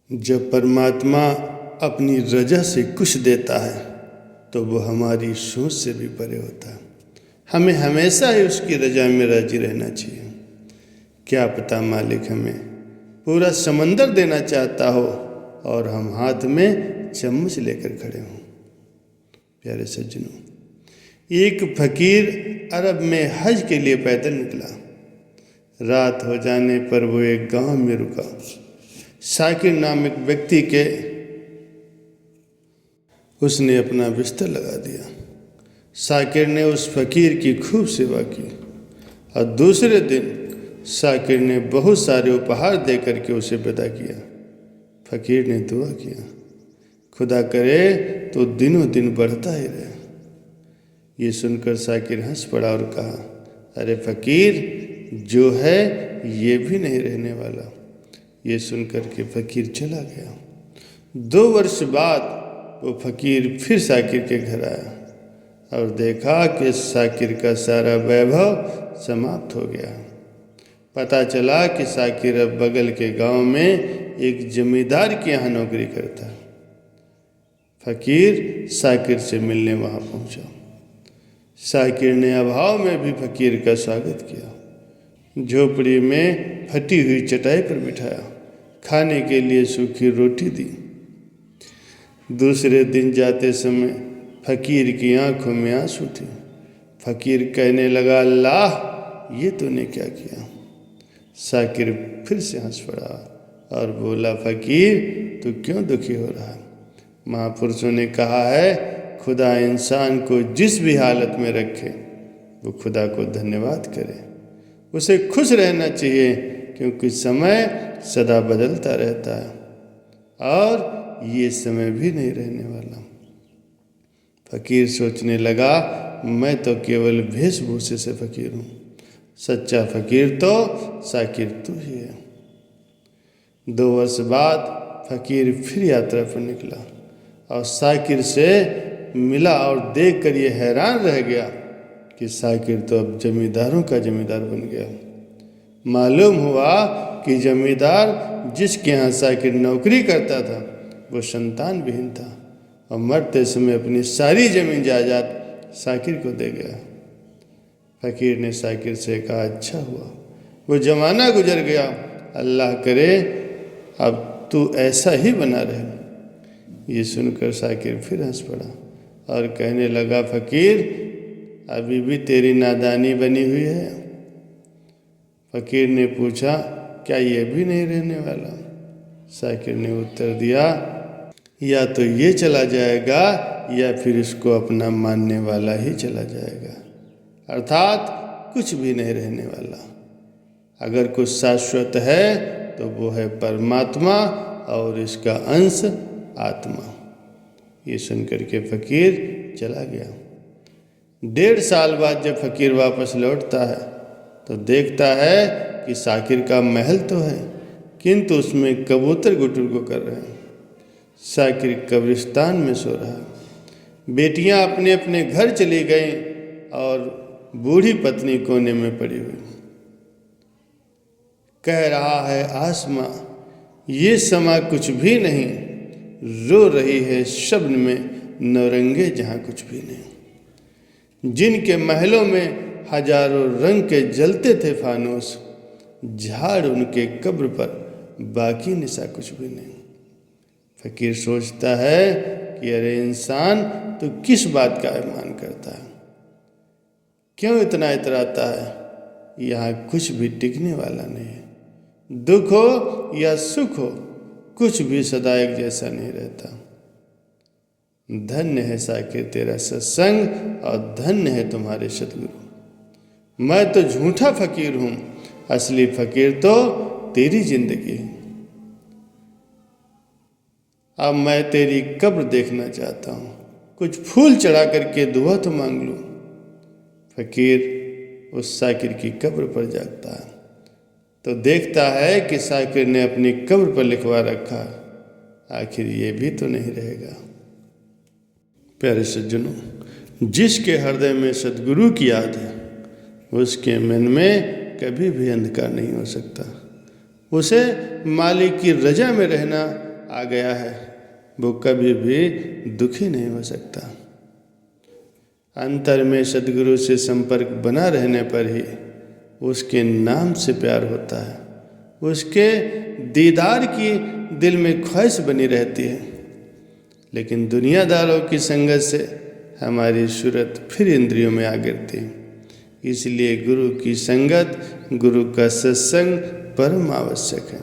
जब परमात्मा अपनी रजा से कुछ देता है तो वो हमारी सोच से भी परे होता है। हमें हमेशा ही उसकी रजा में राजी रहना चाहिए। क्या पता मालिक हमें पूरा समंदर देना चाहता हो और हम हाथ में चम्मच लेकर खड़े हों। प्यारे सज्जनों, एक फकीर अरब में हज के लिए पैदल निकला। रात हो जाने पर वो एक गांव में रुका। शाकिर नाम एक व्यक्ति के उसने अपना बिस्तर लगा दिया। शाकिर ने उस फकीर की खूब सेवा की और दूसरे दिन शाकिर ने बहुत सारे उपहार दे करके उसे विदा किया। फकीर ने दुआ किया, खुदा करे तो दिनों दिन बढ़ता ही रहे। ये सुनकर शाकिर हंस पड़ा और कहा, अरे फकीर, जो है ये भी नहीं रहने वाला। ये सुनकर के फकीर चला गया। 2 वर्ष बाद वो फकीर फिर शाकिर के घर आया और देखा कि शाकिर का सारा वैभव समाप्त हो गया। पता चला कि शाकिर अब बगल के गांव में एक जमींदार के यहाँ नौकरी करता है। फकीर शाकिर से मिलने वहाँ पहुँचा। शाकिर ने अभाव में भी फकीर का स्वागत किया। झोपड़ी में फटी हुई चटाई पर बिठाया, खाने के लिए सूखी रोटी दी। दूसरे दिन जाते समय फकीर की आंखों में आंसू थे। फकीर कहने लगा, अल्लाह, ये तूने क्या किया? शाकिर फिर से हंस पड़ा और बोला, फकीर, तू क्यों दुखी हो रहा है? महापुरुषों ने कहा है, खुदा इंसान को जिस भी हालत में रखे वो खुदा को धन्यवाद करे। उसे खुश रहना चाहिए क्योंकि समय सदा बदलता रहता है और ये समय भी नहीं रहने वाला। फकीर सोचने लगा, मैं तो केवल वेशभूषे से फकीर हूँ, सच्चा फकीर तो शाकिर तू ही है। 2 वर्ष बाद फकीर फिर यात्रा पर निकला और शाकिर से मिला और देखकर ये हैरान रह गया कि शाकिर तो अब जमींदारों का जमींदार बन गया। मालूम हुआ कि जमींदार जिसके यहाँ शाकिर नौकरी करता था वो संतान विहीन था और मरते समय अपनी सारी जमीन जायदाद शाकिर को दे गया। फकीर ने शाकिर से कहा, अच्छा हुआ वो जमाना गुजर गया, अल्लाह करे अब तू ऐसा ही बना रहे। ये सुनकर शाकिर फिर हंस पड़ा और कहने लगा, फकीर, अभी भी तेरी नादानी बनी हुई है। फकीर ने पूछा, क्या ये भी नहीं रहने वाला? शाकिर ने उत्तर दिया, या तो ये चला जाएगा या फिर इसको अपना मानने वाला ही चला जाएगा, अर्थात कुछ भी नहीं रहने वाला। अगर कुछ शाश्वत है तो वो है परमात्मा और इसका अंश आत्मा। ये सुनकर के फकीर चला गया। 1.5 साल बाद जब फकीर वापस लौटता है तो देखता है कि शाकिर का महल तो है किंतु उसमें कबूतर गुटुरगो कर रहे हैं। शाकिर कब्रिस्तान में सो रहा है। बेटियां अपने अपने घर चली गईं और बूढ़ी पत्नी कोने में पड़ी हुई। कह रहा है आसमां, ये समा कुछ भी नहीं, रो रही है शब्द में नौरंगे जहाँ कुछ भी नहीं। जिनके महलों में हजारों रंग के जलते थे फानूस, झाड़ उनके कब्र पर बाकी निशा कुछ भी नहीं। फकीर सोचता है कि अरे इंसान, तो किस बात का अभिमान करता है? क्यों इतना इतराता है? यहाँ कुछ भी टिकने वाला नहीं है। दुख हो या सुख हो, कुछ भी सदा एक जैसा नहीं रहता। धन्य है शाकिर तेरा सत्संग और धन्य है तुम्हारे सतगुरु। मैं तो झूठा फकीर हूँ, असली फकीर तो तेरी जिंदगी है। अब मैं तेरी कब्र देखना चाहता हूँ, कुछ फूल चढ़ा करके दुआ तो मांग लूँ। फकीर उस शाकिर की कब्र पर जाता है तो देखता है कि शाकिर ने अपनी कब्र पर लिखवा रखा, आखिर ये भी तो नहीं रहेगा। प्यारे सज्जनों, जिसके हृदय में सद्गुरु की याद है उसके मन में कभी भी अंधकार नहीं हो सकता। उसे मालिक की रजा में रहना आ गया है वो कभी भी दुखी नहीं हो सकता। अंतर में सद्गुरु से संपर्क बना रहने पर ही उसके नाम से प्यार होता है, उसके दीदार की दिल में ख्वाहिश बनी रहती है। लेकिन दुनियादारों की संगत से हमारी सूरत फिर इंद्रियों में आ गिरती है। इसलिए गुरु की संगत, गुरु का सत्संग परम आवश्यक है।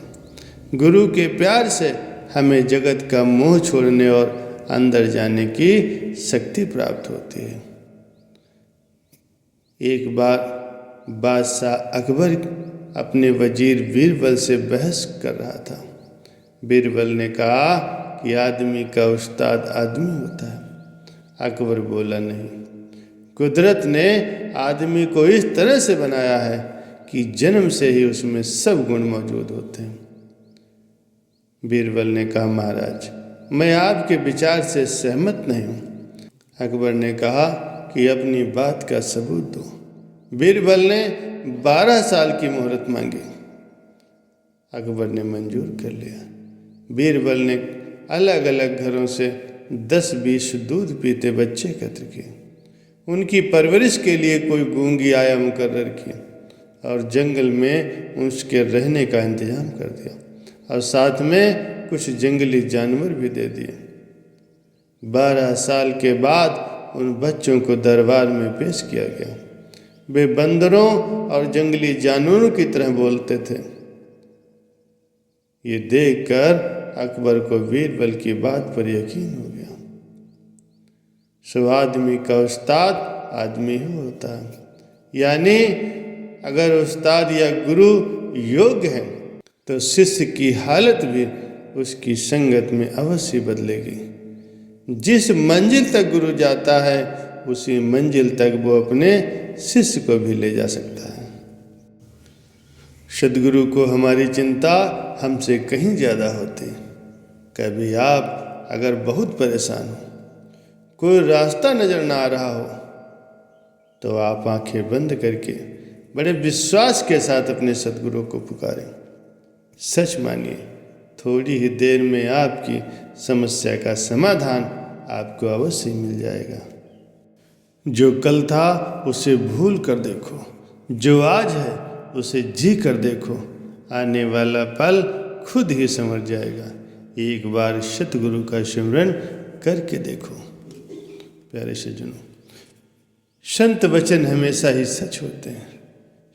गुरु के प्यार से हमें जगत का मोह छोड़ने और अंदर जाने की शक्ति प्राप्त होती है। एक बार बादशाह अकबर अपने वजीर बीरबल से बहस कर रहा था। बीरबल ने कहा कि आदमी का उस्ताद आदमी होता है। अकबर बोला, नहीं, कुदरत ने आदमी को इस तरह से बनाया है कि जन्म से ही उसमें सब गुण मौजूद होते हैं। बीरबल ने कहा, महाराज, मैं आपके विचार से सहमत नहीं हूँ। अकबर ने कहा कि अपनी बात का सबूत दो। बीरबल ने 12 साल की मोहलत मांगी। अकबर ने मंजूर कर लिया। बीरबल ने अलग अलग घरों से 10-20 दूध पीते बच्चे एकत्र किए। उनकी परवरिश के लिए कोई गूंगी आया मुकर्रर की और जंगल में उसके रहने का इंतजाम कर दिया और साथ में कुछ जंगली जानवर भी दे दिए। 12 साल के बाद उन बच्चों को दरबार में पेश किया गया। वे बंदरों और जंगली जानवरों की तरह बोलते थे। ये देखकर अकबर को बीरबल की बात पर यकीन हो गया। सो आदमी का उस्ताद आदमी ही होता है। यानी अगर उस्ताद या गुरु योग्य है तो शिष्य की हालत भी उसकी संगत में अवश्य बदलेगी। जिस मंजिल तक गुरु जाता है उसी मंजिल तक वो अपने शिष्य को भी ले जा सकता है। सद्गुरु को हमारी चिंता हमसे कहीं ज़्यादा होती। कभी आप अगर बहुत परेशान हो, कोई रास्ता नज़र ना आ रहा हो, तो आप आंखें बंद करके बड़े विश्वास के साथ अपने सद्गुरु को पुकारें। सच मानिए, थोड़ी ही देर में आपकी समस्या का समाधान आपको अवश्य मिल जाएगा। जो कल था उसे भूल कर देखो, जो आज है उसे जी कर देखो, आने वाला पल खुद ही समझ जाएगा। एक बार सतगुरु का सिमरन करके देखो। प्यारे सज्जनों, संत वचन हमेशा ही सच होते हैं।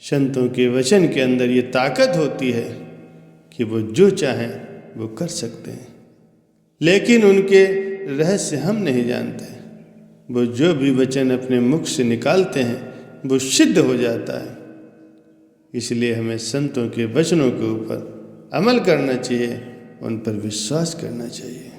संतों के वचन के अंदर ये ताकत होती है कि वो जो चाहें वो कर सकते हैं, लेकिन उनके रहस्य हम नहीं जानते। वो जो भी वचन अपने मुख से निकालते हैं वो सिद्ध हो जाता है। इसलिए हमें संतों के वचनों के ऊपर अमल करना चाहिए, उन पर विश्वास करना चाहिए।